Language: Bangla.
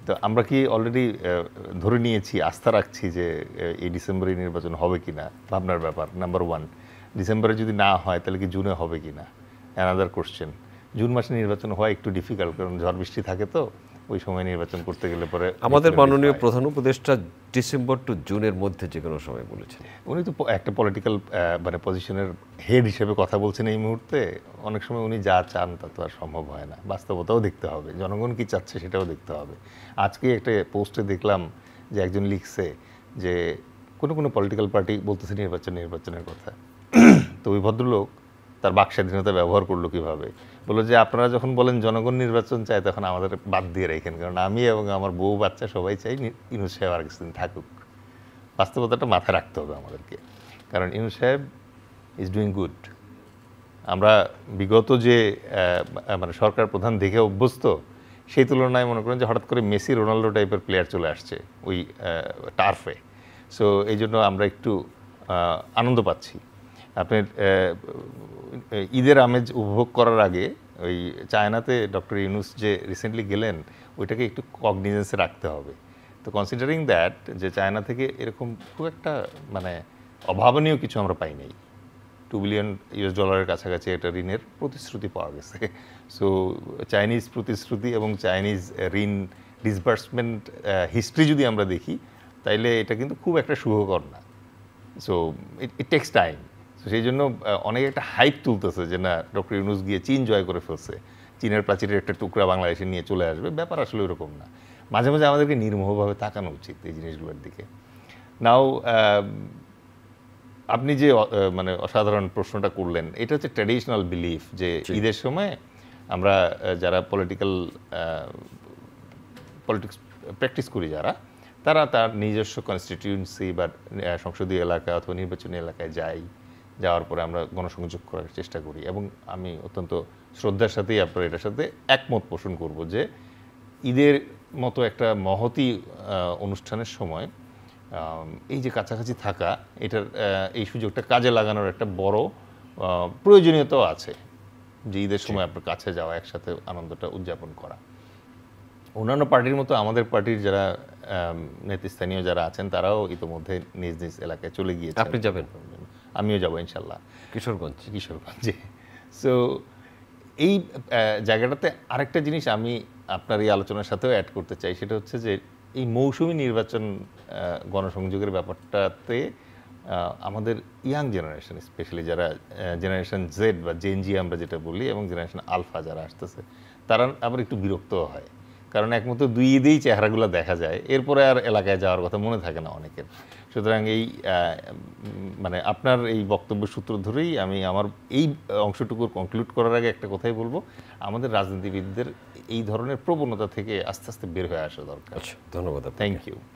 তো আমরা কি অলরেডি ধরে নিয়েছি, আস্থা রাখছি যে এই ডিসেম্বরে নির্বাচন হবে কিনা? ভাবনার ব্যাপার নাম্বার ওয়ান। ডিসেম্বরে যদি না হয় তাহলে কি জুনে হবে কিনা, অ্যানাদার কোশ্চেন। জুন মাসে নির্বাচন হওয়া একটু ডিফিকাল্ট, কারণ ঝড় বৃষ্টি থাকে, তো ওই সময় নির্বাচন করতে গেলে পরে আমাদের মাননীয় প্রধান উপদেষ্টা ডিসেম্বর টু জুনের মধ্যে যে কোনো সময় বলেছেন। উনি তো একটা পলিটিক্যাল মানে পজিশনের হেড হিসেবে কথা বলছেন এই মুহূর্তে। অনেক সময় উনি যা চান তা তো আর সম্ভব হয় না, বাস্তবতাও দেখতে হবে, জনগণ কি চাচ্ছে সেটাও দেখতে হবে। আজকে একটা পোস্টে দেখলাম যে একজন লিখছে যে কোনো পলিটিক্যাল পার্টি বলতেছে নির্বাচনের কথা, তো ওই ভদ্রলোক তার বাক স্বাধীনতা ব্যবহার করলো কিভাবে, বললো যে আপনারা যখন বলেন জনগণ নির্বাচন চায় তখন আমাদের বাদ দিয়ে রেখেন, কারণ আমি এবং আমার বউ বাচ্চা সবাই চাই ইউনূস সাহেব আর কিছুদিন থাকুক। বাস্তবতাটা মাথায় রাখতে হবে আমাদেরকে, কারণ ইউনূস সাহেব ইজ ডুইং গুড। আমরা বিগত যে মানে সরকার প্রধান দেখে অভ্যস্ত, সেই তুলনায় মনে করেন যে হঠাৎ করে মেসি রোনাল্ডো টাইপের প্লেয়ার চলে আসছে ওই টার্ফে। সো এই জন্য আমরা একটু আনন্দ পাচ্ছি। আপনার ঈদের আমেজ উপভোগ করার আগে ওই চায়নাতে ডক্টর ইউনূস যে রিসেন্টলি গেলেন, ওইটাকে একটু কগনিজেন্সে রাখতে হবে। তো কনসিডারিং দ্যাট যে চায়না থেকে এরকম খুব একটা মানে অভাবনীয় কিছু আমরা পাই নাই, $2 বিলিয়ন কাছাকাছি একটা ঋণের প্রতিশ্রুতি পাওয়া গেছে। সো চাইনিজ প্রতিশ্রুতি এবং চাইনিজ ঋণ ডিসবার্সমেন্ট হিস্ট্রি যদি আমরা দেখি, তাইলে এটা কিন্তু খুব একটা শুভকর না। So it takes time. তো সেই জন্য অনেক একটা হাইপ তুলতেছে যে না, ডক্টর ইউনূস গিয়ে চীন জয় করে ফেলছে, চীনের প্রাচীরের একটা টুকরা বাংলাদেশে নিয়ে চলে আসবে। ব্যাপার আসলে ওরকম না। মাঝে মাঝে আমাদেরকে নির্মোহভাবে তাকানো উচিত এই জিনিসগুলোর দিকে। নাও আপনি যে মানে অসাধারণ প্রশ্নটা করলেন, এটা হচ্ছে ট্র্যাডিশনাল বিলিফ যে ঈদের সময় আমরা যারা পলিটিক্স প্র্যাকটিস করি যারা, তারা তার নিজস্ব কনস্টিটিউয়েন্সি বা সংসদীয় এলাকা অথবা নির্বাচনী এলাকায় যাওয়ার পরে আমরা গণসংযোগ করার চেষ্টা করি। এবং আমি অত্যন্ত শ্রদ্ধার সাথেই আপনার এটার সাথে একমত পোষণ করব যে ঈদের মতো একটা মহতী অনুষ্ঠানের সময় এই যে কাছাকাছি থাকা, এটার এই সুযোগটা কাজে লাগানোর একটা বড় প্রয়োজনীয়তাও আছে, যে ঈদের সময় আপনার কাছে যাওয়া, একসাথে আনন্দটা উদযাপন করা। অন্যান্য পার্টির মতো আমাদের পার্টির যারা নেতৃস্থানীয় যারা আছেন, তারাও ইতোমধ্যে নিজ নিজ এলাকায় চলে গিয়েছে। আপনি যাবেন? আমিও যাবো ইনশাল্লাহ, কিশোরগঞ্জে। সো এই জায়গাটাতে আরেকটা জিনিস আমি আপনার এই আলোচনার সাথেও অ্যাড করতে চাই, সেটা হচ্ছে যে এই মৌসুমী নির্বাচন গণসংযোগের ব্যাপারটাতে আমাদের ইয়াং জেনারেশন, স্পেশালি যারা জেনারেশন জেড বা জেনজি আমরা যেটা বলি, এবং জেনারেশন আলফা যারা আসতেছে, তারা আবার একটু বিরক্তও হয়, কারণ একমাত্র 2 ঈদেই চেহারাগুলো দেখা যায়, এরপরে আর এলাকায় যাওয়ার কথা মনে থাকে না অনেকের। সুতরাং এই মানে আপনার এই বক্তব্যের সূত্র ধরেই আমি আমার এই অংশটুকুর কনক্লুড করার আগে একটা কথাই বলবো, আমাদের রাজনীতিবিদদের এই ধরনের প্রবণতা থেকে আস্তে আস্তে বের হয়ে আসা দরকার। ধন্যবাদ, থ্যাংক ইউ।